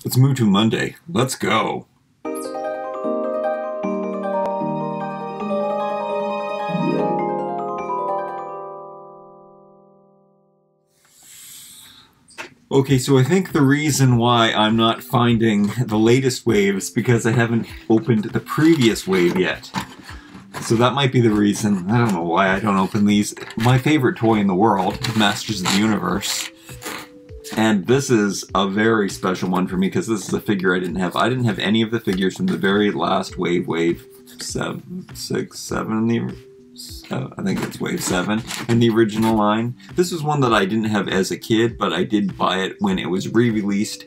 It's MOTU Monday. Let's go. Okay, so I think the reason why I'm not finding the latest wave is because I haven't opened the previous wave yet. So that might be the reason. I don't know why I don't open these. My favorite toy in the world, Masters of the Universe. And this is a very special one for me because this is a figure I didn't have. I didn't have any of the figures from the very last wave 7, 6, 7, I think it's wave 7 in the original line. This was one that I didn't have as a kid, but I did buy it when it was re-released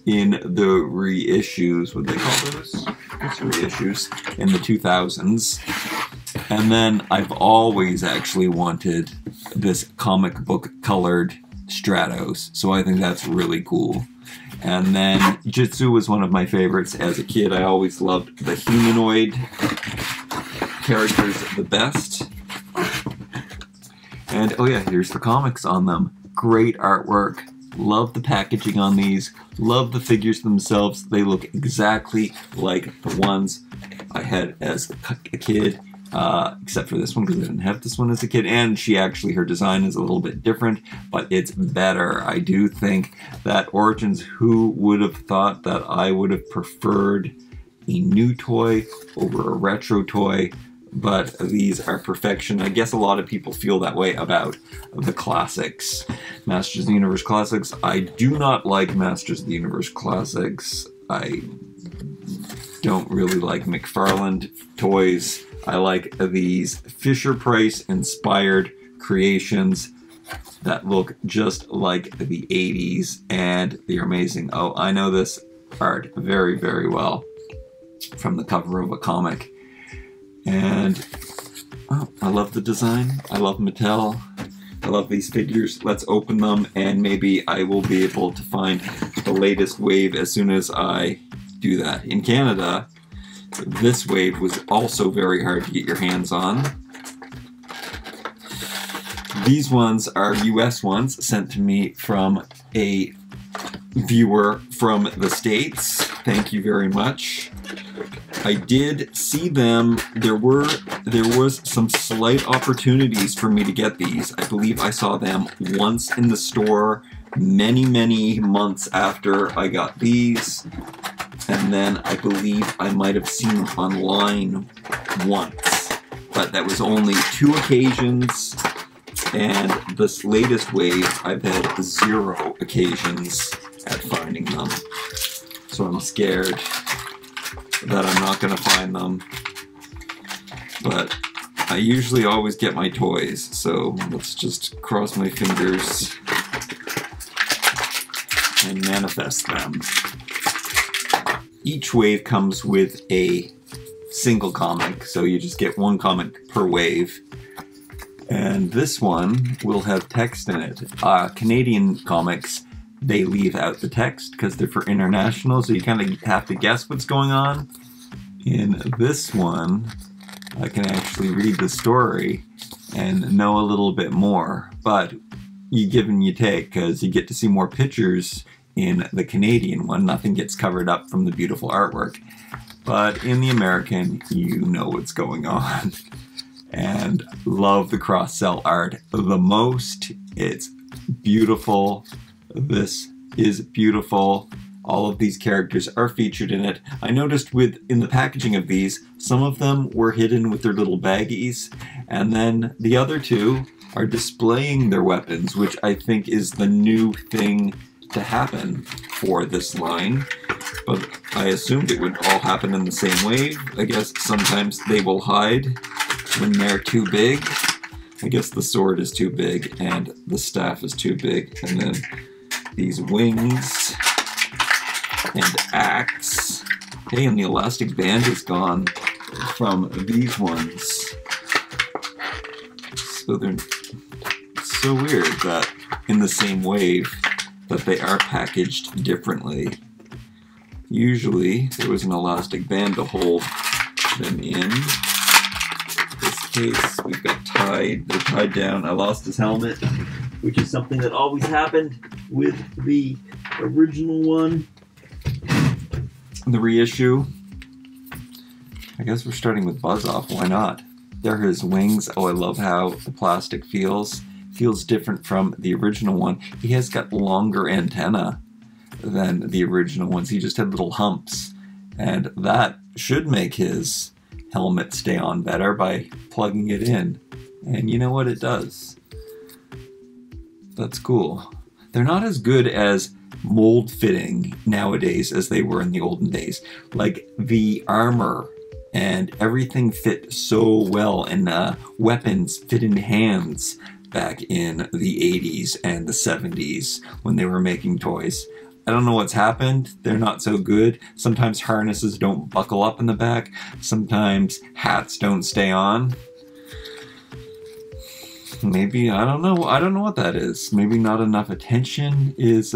in the reissues. What do they call those? It's reissues in the 2000s. And then I've always actually wanted this comic book colored Stratos, so I think that's really cool. And then Jitsu was one of my favorites as a kid. I always loved the humanoid characters the best. And oh yeah, here's the comics on them. Great artwork. Love the packaging on these. Love the figures themselves. They look exactly like the ones I had as a kid. Except for this one because I didn't have this one as a kid, and her design is a little bit different, but it's better. I do think that Origins, who would have thought that I would have preferred a new toy over a retro toy, but these are perfection. I guess a lot of people feel that way about the classics. Masters of the Universe Classics. I do not like Masters of the Universe Classics. I don't really like McFarlane toys. I like these Fisher-Price inspired creations that look just like the 80s, and they're amazing. Oh, I know this art very, very well from the cover of a comic. And oh, I love the design. I love Mattel. I love these figures. Let's open them, and maybe I will be able to find the latest wave as soon as I do that. In Canada, this wave was also very hard to get your hands on. These ones are US ones sent to me from a viewer from the States. Thank you very much. I did see them. There was some slight opportunities for me to get these. I believe I saw them once in the store many months after I got these. And then I believe I might have seen them online once, but that was only 2 occasions, and this latest wave I've had 0 occasions at finding them. So I'm scared that I'm not going to find them, but I usually always get my toys, so let's just cross my fingers and manifest them. Each wave comes with a single comic, so you just get 1 comic per wave. And this one will have text in it. Canadian comics, they leave out the text because they're for international, so you kind of have to guess what's going on. In this one, I can actually read the story and know a little bit more, but you give and you take because you get to see more pictures. In the Canadian one, nothing gets covered up from the beautiful artwork. But in the American, you know what's going on. And love the cross-cell art the most. It's beautiful. This is beautiful. All of these characters are featured in it. I noticed in the packaging of these, some of them were hidden with their little baggies, and then the other 2 are displaying their weapons, which I think is the new thing to happen for this line, but I assumed it would all happen in the same wave. I guess sometimes they will hide when they're too big. I guess the sword is too big and the staff is too big, and then these wings and axe. Hey, and the elastic band is gone from these ones. So they're so weird that in the same wave that they are packaged differently. Usually there was an elastic band to hold them in. In this case, we've got they're tied down. I lost his helmet, which is something that always happened with the original one. the reissue. I guess we're starting with Buzz Off, why not? There are his wings. Oh, I love how the plastic feels. Feels different from the original one. He has got longer antenna than the original ones. He just had little humps. And that should make his helmet stay on better by plugging it in. And you know what? It does. That's cool. They're not as good as mold fitting nowadays as they were in the olden days. Like the armor and everything fit so well, and weapons fit in hands back in the 80s and the 70s when they were making toys. I don't know what's happened. They're not so good. Sometimes harnesses don't buckle up in the back. Sometimes hats don't stay on. Maybe, I don't know. I don't know what that is. Maybe not enough attention is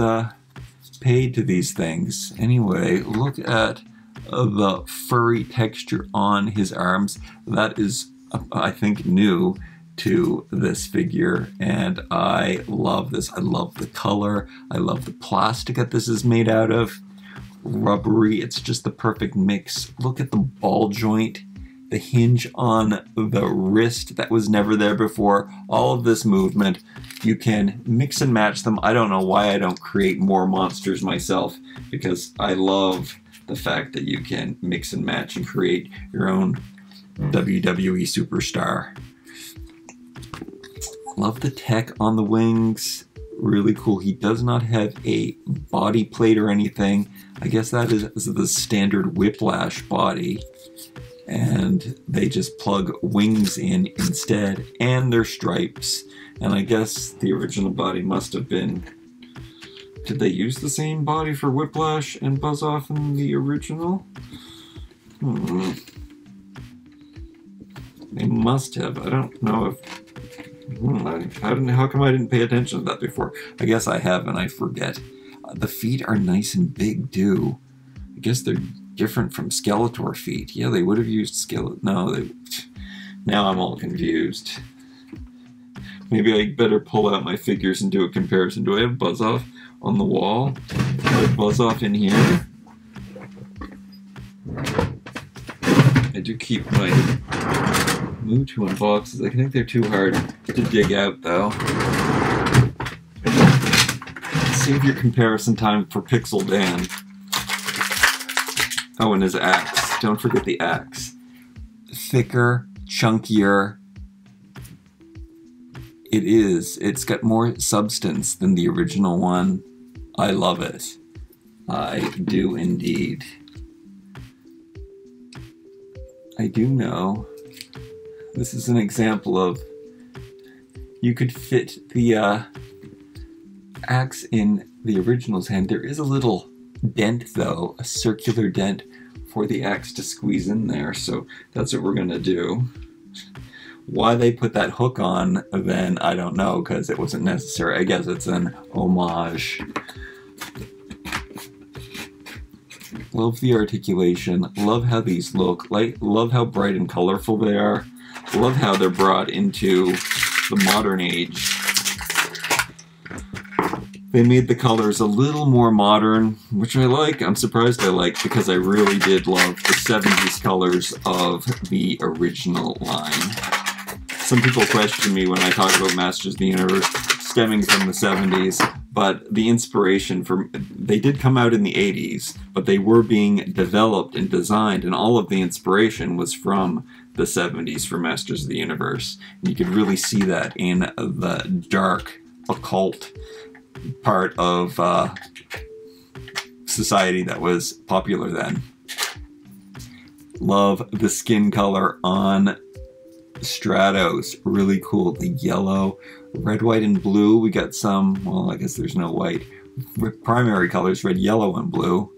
paid to these things. Anyway, look at the furry texture on his arms. That is, I think, new to this figure, and I love this. I love the color. I love the plastic that this is made out of. Rubbery. It's just the perfect mix. Look at the ball joint, the hinge on the wrist that was never there before. All of this movement. You can mix and match them. I don't know why I don't create more monsters myself, because I love the fact that you can mix and match and create your own WWE superstar. Love the tech on the wings. Really cool. He does not have a body plate or anything. I guess that is the standard Whiplash body. And they just plug wings in instead, and their stripes. And I guess the original body must have been... Did they use the same body for Whiplash and Buzz Off in the original? They must have. I don't know if... How come I didn't pay attention to that before? I guess I have and I forget. The feet are nice and big too. I guess they're different from Skeletor feet. Yeah, they would have used Skeletor. No, now I'm all confused. Maybe I better pull out my figures and do a comparison. Do I have Buzz Off on the wall? Do I have Buzz Off in here? I do keep my MOTU in boxes. I think they're too hard to dig out though. Save your comparison time for Pixel Dan. Oh, and his axe. Don't forget the axe. Thicker, chunkier. It is. It's got more substance than the original one. I love it. I do indeed. I do know. This is an example of you could fit the axe in the original's hand. There is a little dent though, a circular dent for the axe to squeeze in there, so that's what we're gonna do. Why they put that hook on then, I don't know, because it wasn't necessary. I guess it's an homage. Love the articulation, love how these look, love how bright and colorful they are, love how they're brought into the modern age. They made the colors a little more modern, which I like. I'm surprised I like, because I really did love the 70s colors of the original line. Some people question me when I talk about Masters of the Universe stemming from the 70s, but the inspiration for... They did come out in the 80s, but they were being developed and designed, and all of the inspiration was from the 70s for Masters of the Universe. And you could really see that in the dark, occult part of society that was popular then. Love the skin color on Stratos. Really cool. The yellow, red, white, and blue. We got some, well, I guess there's no white. Primary colors, red, yellow, and blue.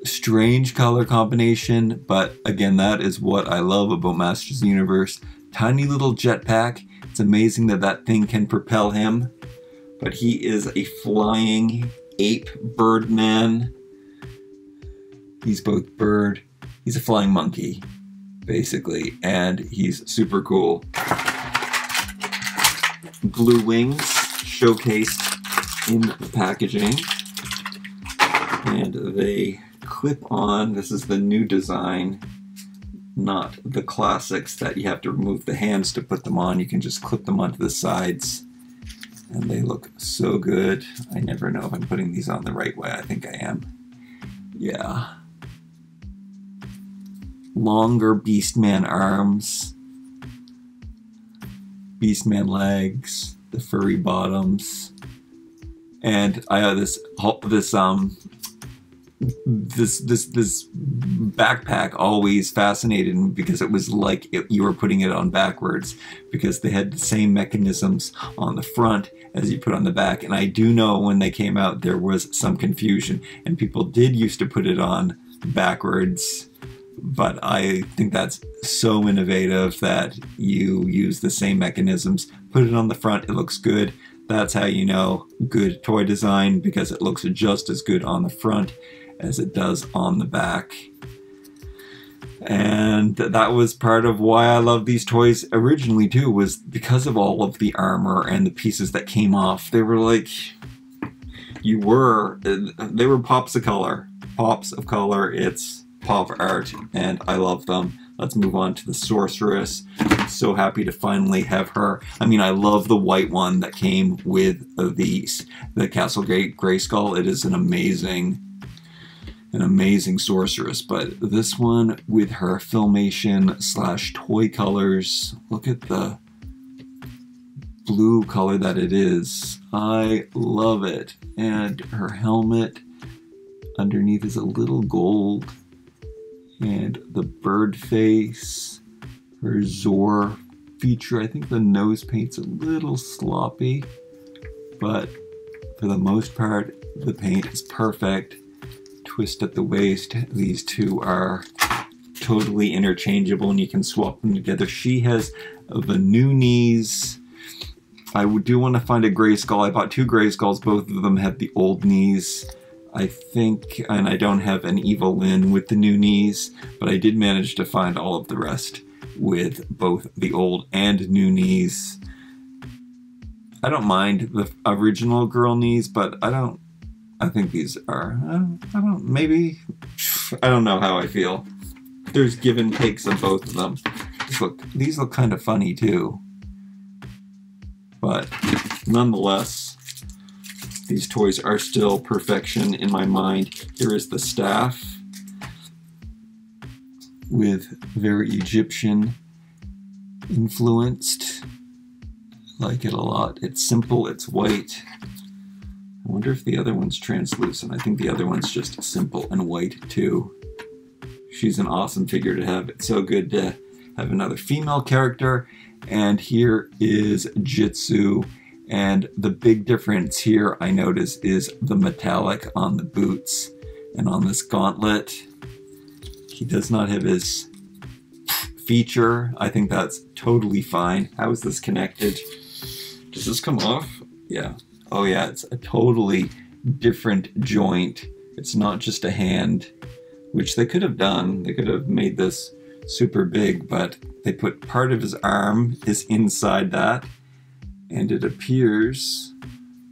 Strange color combination, but again, that is what I love about Masters of the Universe. Tiny little jetpack. It's amazing that that thing can propel him. But he is a flying ape bird man. He's both bird. He's a flying monkey, basically, and he's super cool. Blue wings showcased in the packaging, and they clip on. This is the new design, not the classics that you have to remove the hands to put them on. You can just clip them onto the sides, and they look so good. I never know if I'm putting these on the right way. I think I am. Yeah. Longer Beastman arms, Beastman legs, the furry bottoms, and I have this backpack always fascinated me because it was like you were putting it on backwards, because they had the same mechanisms on the front as you put on the back. And I do know when they came out there was some confusion and people did used to put it on backwards, but I think that's so innovative that you use the same mechanisms, put it on the front, it looks good. That's how you know good toy design, because it looks just as good on the front as it does on the back. And that was part of why I love these toys originally too, was because of all of the armor and the pieces that came off. They were like, they were pops of color. Pops of color, it's pop art, and I love them. Let's move on to the Sorceress. I'm so happy to finally have her. I mean, I love the white one that came with the Castle Grayskull. It is an amazing sorceress, but this one with her filmation / toy colors, look at the blue color that it is. I love it. And her helmet underneath is a little gold, and the bird face, her Zor feature. I think the nose paint's a little sloppy, but for the most part the paint is perfect. Twist at the waist, these two are totally interchangeable and you can swap them together. She has the new knees. I do want to find a Grayskull. I bought two Grayskulls, both of them have the old knees, I think, and I don't have an Evil Lyn with the new knees, but I did manage to find all of the rest with both the old and new knees. I don't mind the original girl knees, but I think these are, I don't know how I feel. There's give and takes of both of them. These look kind of funny too. But nonetheless, these toys are still perfection in my mind. Here is the staff with very Egyptian influenced. I like it a lot. It's simple, it's white. I wonder if the other one's translucent. I think the other one's just simple and white too. She's an awesome figure to have. It's so good to have another female character. And here is Jitsu. And the big difference here I notice is the metallic on the boots and on this gauntlet. He does not have his feature. I think that's totally fine. How is this connected? Does this come off? Yeah. Oh yeah, it's a totally different joint. It's not just a hand, which they could have done. They could have made this super big, but they put part of his arm is inside that, and it appears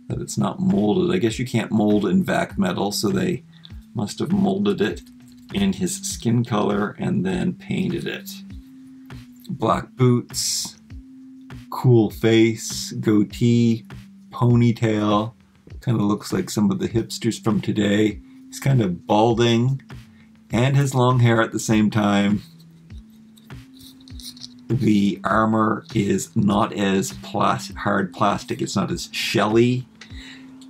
that it's not molded. I guess you can't mold in vac metal, so they must have molded it in his skin color and then painted it. Black boots, cool face, goatee, ponytail, kind of looks like some of the hipsters from today. He's kind of balding and has long hair at the same time. The armor is not as hard plastic, it's not as shelly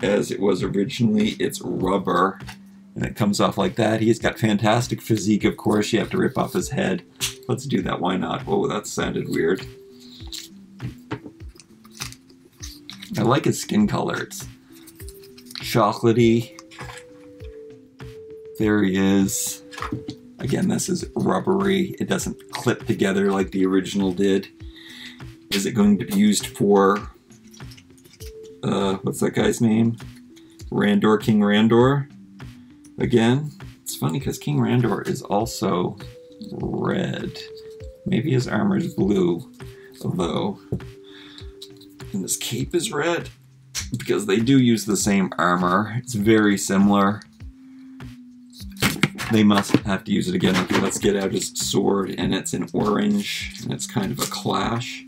as it was originally. It's rubber and it comes off like that. He's got fantastic physique, of course. You have to rip off his head. Let's do that, why not? Whoa, that sounded weird. I like his skin color. It's chocolatey. There he is. Again, this is rubbery. It doesn't clip together like the original did. Is it going to be used for, what's that guy's name? Randor, King Randor? Again, it's funny because King Randor is also red. Maybe his armor is blue, although, and his cape is red, because they do use the same armor. It's very similar. they must have to use it again. Okay, let's get out his sword, and it's in orange, and it's kind of a clash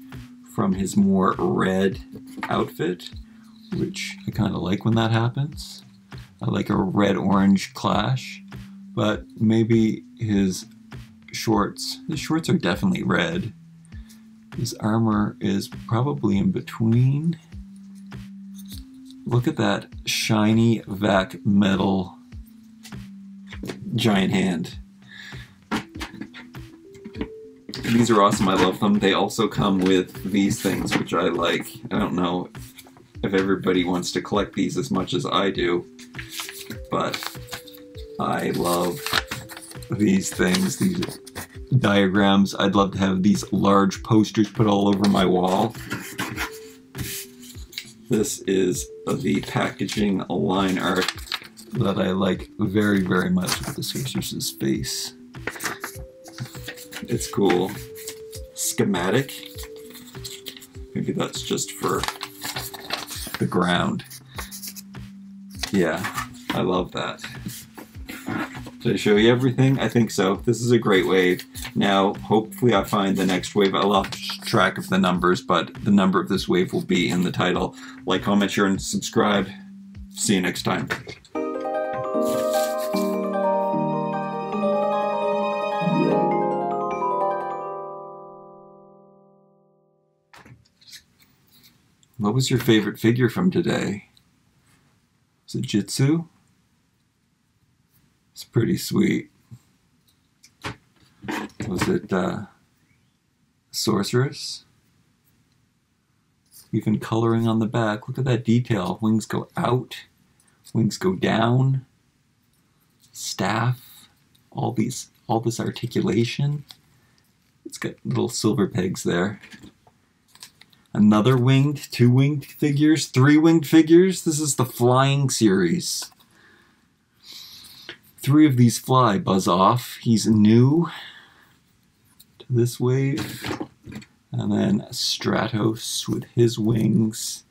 from his more red outfit, which I kind of like when that happens. I like a red-orange clash, but maybe his shorts are definitely red. His armor is probably in between. Look at that shiny vac metal giant hand. These are awesome, I love them. They also come with these things, which I like. I don't know if everybody wants to collect these as much as I do, but I love these things, these diagrams. I'd love to have these large posters put all over my wall. This is the packaging line art that I like very, very much with the sorceress's face. It's cool. Schematic. Maybe that's just for the ground. Yeah, I love that. Did I show you everything? I think so. This is a great wave. Now, hopefully I find the next wave. I lost track of the numbers, but the number of this wave will be in the title. Like, comment, share, and subscribe. See you next time. What was your favorite figure from today? Was it Jitsu? It's pretty sweet. Was it Sorceress? Even coloring on the back. Look at that detail. Wings go out. Wings go down. Staff. All this articulation. It's got little silver pegs there. Another winged, 2 winged figures, 3 winged figures. This is the flying series. 3 of these fly. Buzz off. He's new to this wave. And then Stratos with his wings.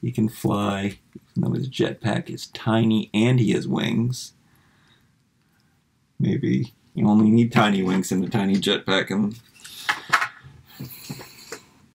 He can fly, even though his jetpack is tiny and he has wings. Maybe you only need tiny wings and a tiny jetpack, and